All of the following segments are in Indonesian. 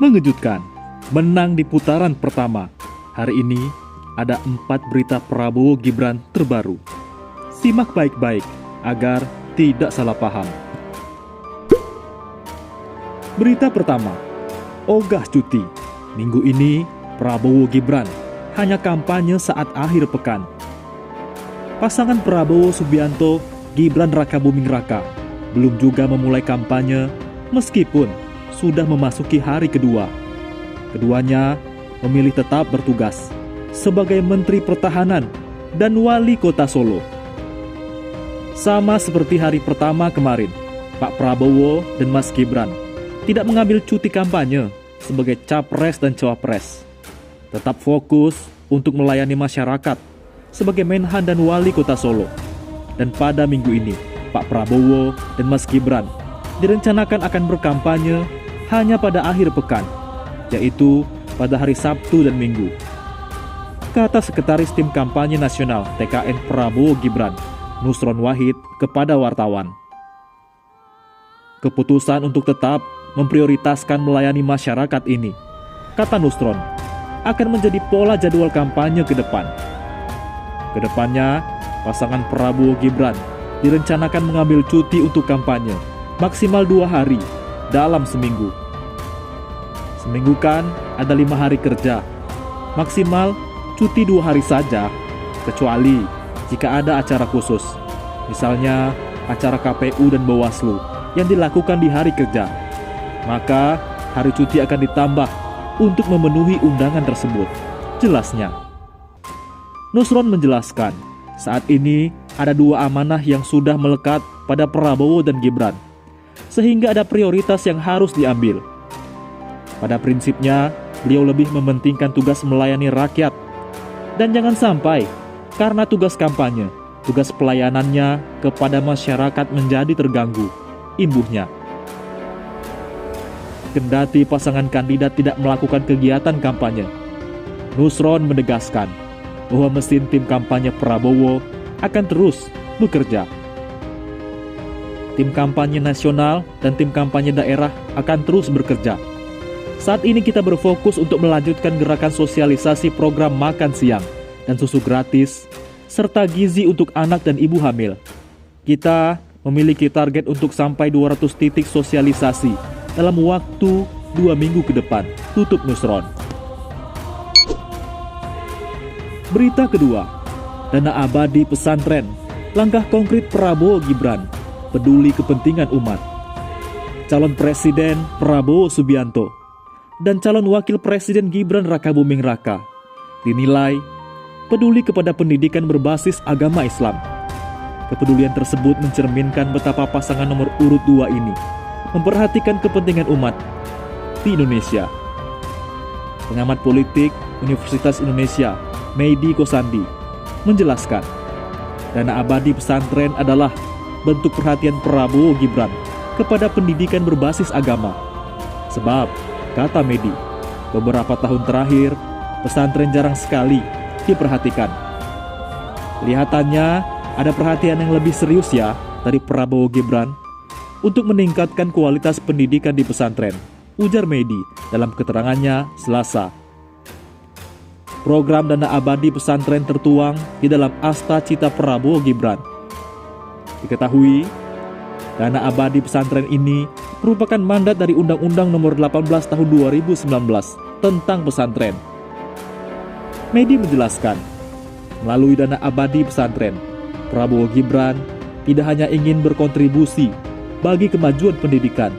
Mengejutkan, menang di putaran pertama. Hari ini ada 4 berita Prabowo Gibran terbaru. Simak baik-baik agar tidak salah paham. Berita pertama, ogah cuti. Minggu ini Prabowo Gibran hanya kampanye saat akhir pekan. Pasangan Prabowo Subianto, Gibran Rakabuming Raka belum juga memulai kampanye meskipun sudah memasuki hari kedua. Keduanya memilih tetap bertugas sebagai Menteri Pertahanan dan Wali Kota Solo. Sama seperti hari pertama kemarin, Pak Prabowo dan Mas Gibran tidak mengambil cuti kampanye sebagai Capres dan Cawapres. Tetap fokus untuk melayani masyarakat sebagai Menhan dan Wali Kota Solo. Dan pada minggu ini, Pak Prabowo dan Mas Gibran direncanakan akan berkampanye hanya pada akhir pekan, yaitu pada hari Sabtu dan Minggu. Kata Sekretaris Tim Kampanye Nasional TKN Prabowo Gibran, Nusron Wahid, kepada wartawan. Keputusan untuk tetap memprioritaskan melayani masyarakat ini, kata Nusron, akan menjadi pola jadwal kampanye ke depan. Kedepannya, pasangan Prabowo Gibran direncanakan mengambil cuti untuk kampanye maksimal 2 hari dalam seminggu. Seminggu kan ada 5 hari kerja, maksimal cuti 2 hari saja, kecuali jika ada acara khusus, misalnya acara KPU dan Bawaslu yang dilakukan di hari kerja. Maka hari cuti akan ditambah untuk memenuhi undangan tersebut, jelasnya. Nusron menjelaskan, saat ini ada 2 amanah yang sudah melekat pada Prabowo dan Gibran, sehingga ada prioritas yang harus diambil. Pada prinsipnya, beliau lebih mementingkan tugas melayani rakyat, dan jangan sampai karena tugas kampanye, tugas pelayanannya kepada masyarakat menjadi terganggu, imbuhnya. Kendati pasangan kandidat tidak melakukan kegiatan kampanye, Nusron menegaskan bahwa mesin tim kampanye Prabowo akan terus bekerja. Tim kampanye nasional dan tim kampanye daerah akan terus bekerja. Saat ini kita berfokus untuk melanjutkan gerakan sosialisasi program makan siang dan susu gratis, serta gizi untuk anak dan ibu hamil. Kita memiliki target untuk sampai 200 titik sosialisasi dalam waktu 2 minggu ke depan, tutup Nusron. Berita kedua, dana abadi pesantren, langkah konkret Prabowo Gibran, peduli kepentingan umat. Calon Presiden Prabowo Subianto dan calon Wakil Presiden Gibran Rakabuming Raka dinilai peduli kepada pendidikan berbasis agama Islam. Kepedulian tersebut mencerminkan betapa pasangan nomor urut 2 ini memperhatikan kepentingan umat di Indonesia. Pengamat politik Universitas Indonesia, Meidi Kosandi, menjelaskan, dana abadi pesantren adalah bentuk perhatian Prabowo Gibran kepada pendidikan berbasis agama. Sebab, kata Meidi, beberapa tahun terakhir, pesantren jarang sekali diperhatikan. Kelihatannya ada perhatian yang lebih serius ya dari Prabowo Gibran untuk meningkatkan kualitas pendidikan di pesantren, ujar Meidi dalam keterangannya Selasa. Program dana abadi pesantren tertuang di dalam Asta Cita Prabowo Gibran. Diketahui, dana abadi pesantren ini merupakan mandat dari Undang-Undang Nomor 18 Tahun 2019 tentang pesantren. Meidi menjelaskan, melalui dana abadi pesantren, Prabowo Gibran tidak hanya ingin berkontribusi bagi kemajuan pendidikan.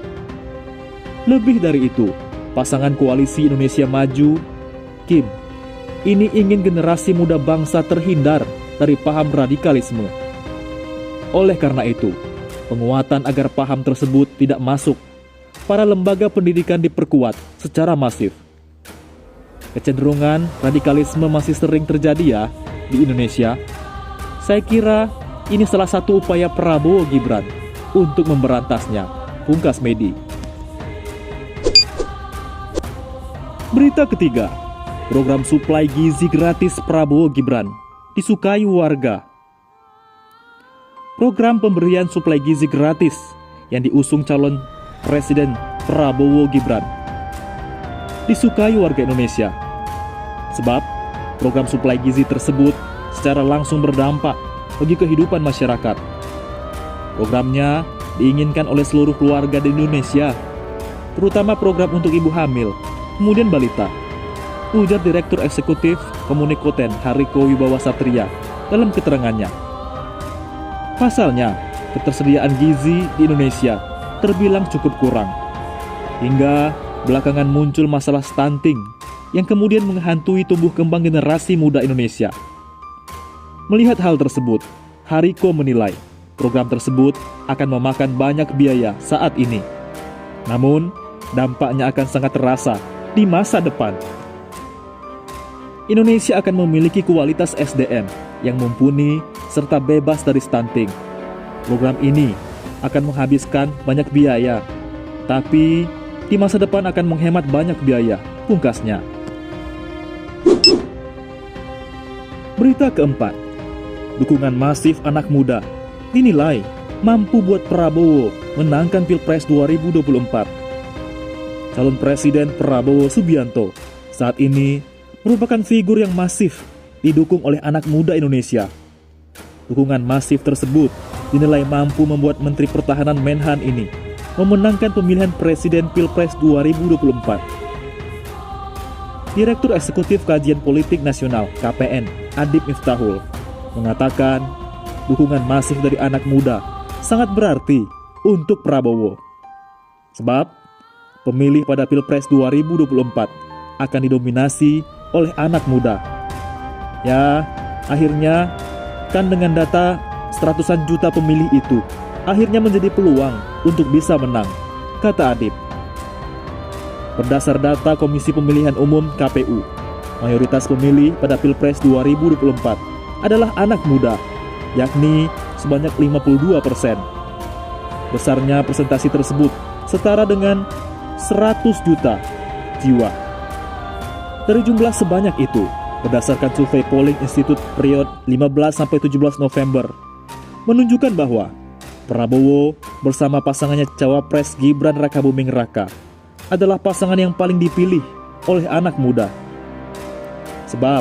Lebih dari itu, pasangan Koalisi Indonesia Maju, KIM, ini ingin generasi muda bangsa terhindar dari paham radikalisme. Oleh karena itu, penguatan agar paham tersebut tidak masuk, para lembaga pendidikan diperkuat secara masif. Kecenderungan radikalisme masih sering terjadi ya di Indonesia. Saya kira ini salah satu upaya Prabowo Gibran untuk memberantasnya, pungkas Meidi. Berita ketiga, program suplai gizi gratis Prabowo Gibran disukai warga. Program pemberian suplai gizi gratis yang diusung calon Presiden Prabowo Gibran disukai warga Indonesia. Sebab program suplai gizi tersebut secara langsung berdampak bagi kehidupan masyarakat. Programnya diinginkan oleh seluruh keluarga di Indonesia, terutama program untuk ibu hamil, kemudian balita, ujar Direktur Eksekutif Komunikoten Hariko Wibawa Satria dalam keterangannya. Pasalnya, ketersediaan gizi di Indonesia terbilang cukup kurang, hingga belakangan muncul masalah stunting yang kemudian menghantui tumbuh kembang generasi muda Indonesia. Melihat hal tersebut, Hariko menilai program tersebut akan memakan banyak biaya saat ini. Namun, dampaknya akan sangat terasa di masa depan. Indonesia akan memiliki kualitas SDM yang mumpuni serta bebas dari stunting. Program ini akan menghabiskan banyak biaya, tapi di masa depan akan menghemat banyak biaya, pungkasnya. Berita keempat, dukungan masif anak muda dinilai mampu buat Prabowo menangkan Pilpres 2024. Calon Presiden Prabowo Subianto saat ini merupakan figur yang masif didukung oleh anak muda Indonesia. Dukungan masif tersebut dinilai mampu membuat Menteri Pertahanan Menhan ini memenangkan pemilihan Presiden Pilpres 2024. Direktur Eksekutif Kajian Politik Nasional (KPN) Adib Miftahul mengatakan dukungan masif dari anak muda sangat berarti untuk Prabowo. Sebab pemilih pada Pilpres 2024 akan didominasi oleh anak muda. Ya, akhirnya kan dengan data seratusan juta pemilih itu akhirnya menjadi peluang untuk bisa menang, kata Adib. Berdasar data Komisi Pemilihan Umum KPU, mayoritas pemilih pada Pilpres 2024 adalah anak muda, yakni sebanyak 52%. Besarnya presentasi tersebut setara dengan 100 juta jiwa. Dari jumlah sebanyak itu, berdasarkan survei polling Institute periode 15-17 November, menunjukkan bahwa Prabowo bersama pasangannya Cawapres Gibran Rakabuming Raka adalah pasangan yang paling dipilih oleh anak muda. Sebab,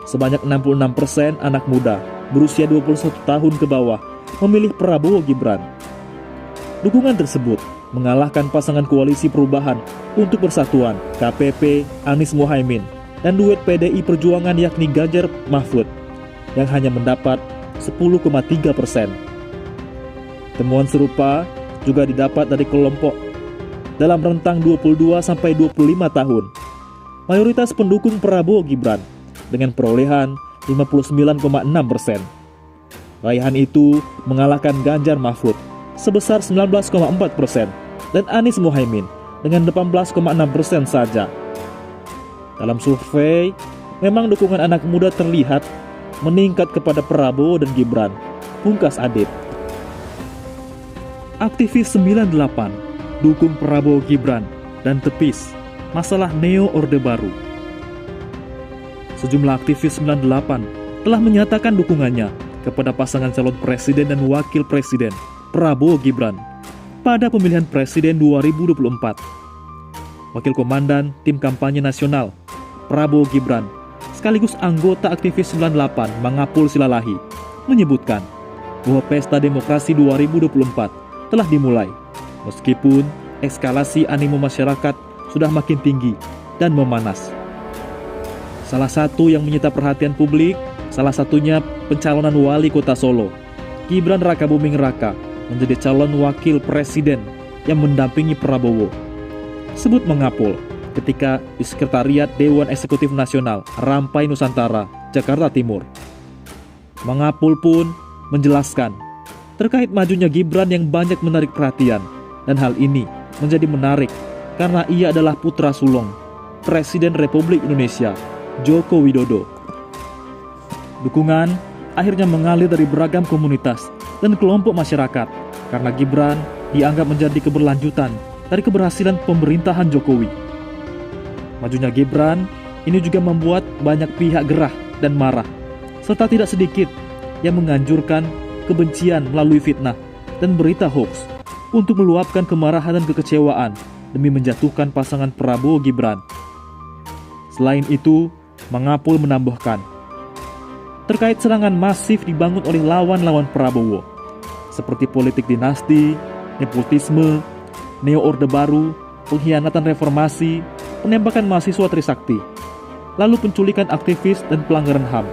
sebanyak 66% anak muda berusia 21 tahun ke bawah memilih Prabowo Gibran. Dukungan tersebut mengalahkan pasangan Koalisi Perubahan untuk Persatuan KPP Anies Mohaimin dan duet PDI Perjuangan yakni Ganjar Mahfud yang hanya mendapat 10,3%. Temuan serupa juga didapat dari kelompok dalam rentang 22-25 tahun. Mayoritas pendukung Prabowo Gibran dengan perolehan 59,6%. Raihan itu mengalahkan Ganjar Mahfud sebesar 19,4% dan Anies Mohaimin dengan 18,6% saja. Dalam survei, memang dukungan anak muda terlihat meningkat kepada Prabowo dan Gibran, pungkas Adib. Aktivis 98 dukung Prabowo Gibran dan tepis masalah Neo Orde Baru. Sejumlah aktivis 98 telah menyatakan dukungannya kepada pasangan calon presiden dan wakil presiden Prabowo Gibran pada pemilihan presiden 2024. Wakil Komandan Tim Kampanye Nasional Prabowo Gibran sekaligus anggota aktivis 98 Mangapul Silalahi menyebutkan bahwa pesta demokrasi 2024 telah dimulai meskipun eskalasi animo masyarakat sudah makin tinggi dan memanas. Salah satu yang menyita perhatian publik, salah satunya pencalonan wali kota Solo, Gibran Rakabuming Raka menjadi calon wakil presiden yang mendampingi Prabowo. Sebut Mangapul ketika di Sekretariat Dewan Eksekutif Nasional Rampai Nusantara, Jakarta Timur. Mangapul pun menjelaskan terkait majunya Gibran yang banyak menarik perhatian, dan hal ini menjadi menarik karena ia adalah putra sulung Presiden Republik Indonesia Joko Widodo. Dukungan akhirnya mengalir dari beragam komunitas dan kelompok masyarakat karena Gibran dianggap menjadi keberlanjutan dari keberhasilan pemerintahan Jokowi. Majunya Gibran ini juga membuat banyak pihak gerah dan marah, serta tidak sedikit yang menganjurkan kebencian melalui fitnah dan berita hoax untuk meluapkan kemarahan dan kekecewaan demi menjatuhkan pasangan Prabowo Gibran Selain itu, Mangapul menambahkan, terkait serangan masif dibangun oleh lawan-lawan Prabowo, seperti politik dinasti, nepotisme, neo-orde baru, pengkhianatan reformasi, penembakan mahasiswa Trisakti, lalu penculikan aktivis dan pelanggaran HAM,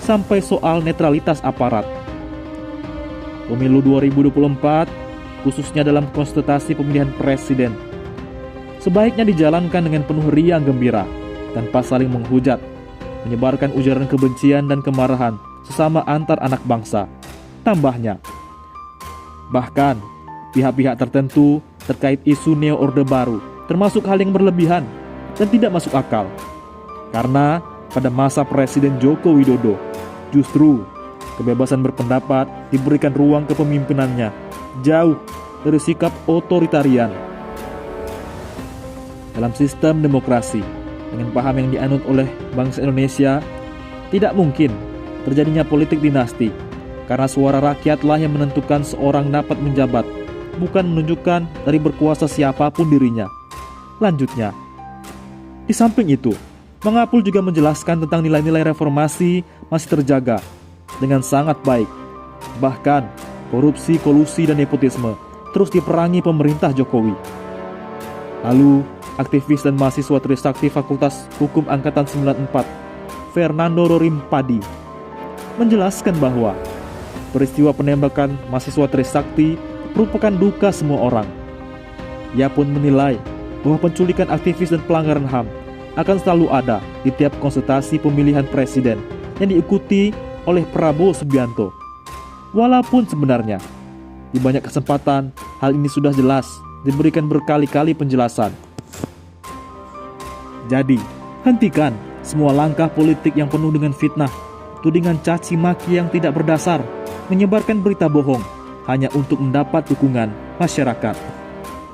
sampai soal netralitas aparat. Pemilu 2024, khususnya dalam konsultasi pemilihan presiden, sebaiknya dijalankan dengan penuh riang gembira, tanpa saling menghujat, menyebarkan ujaran kebencian dan kemarahan sesama antar anak bangsa. Tambahnya, bahkan pihak-pihak tertentu terkait isu neo-orde baru termasuk hal yang berlebihan dan tidak masuk akal. Karena pada masa Presiden Joko Widodo, justru kebebasan berpendapat diberikan ruang kepemimpinannya jauh dari sikap otoritarian. Dalam sistem demokrasi, dengan paham yang dianut oleh bangsa Indonesia, tidak mungkin terjadinya politik dinasti, karena suara rakyatlah yang menentukan seorang dapat menjabat, bukan menunjukkan dari berkuasa siapapun dirinya. Lanjutnya, di samping itu, Mangapul juga menjelaskan tentang nilai-nilai reformasi masih terjaga dengan sangat baik. Bahkan, korupsi, kolusi, dan nepotisme terus diperangi pemerintah Jokowi. Lalu, aktivis dan mahasiswa Trisakti Fakultas Hukum Angkatan 94, Fernando Rorimpadi, menjelaskan bahwa peristiwa penembakan mahasiswa Trisakti merupakan duka semua orang. Ia pun menilai bahwa penculikan aktivis dan pelanggaran HAM akan selalu ada di tiap konsultasi pemilihan presiden yang diikuti oleh Prabowo Subianto. Walaupun sebenarnya di banyak kesempatan hal ini sudah jelas diberikan berkali-kali penjelasan. Jadi, hentikan semua langkah politik yang penuh dengan fitnah, tudingan caci maki yang tidak berdasar, menyebarkan berita bohong hanya untuk mendapat dukungan masyarakat.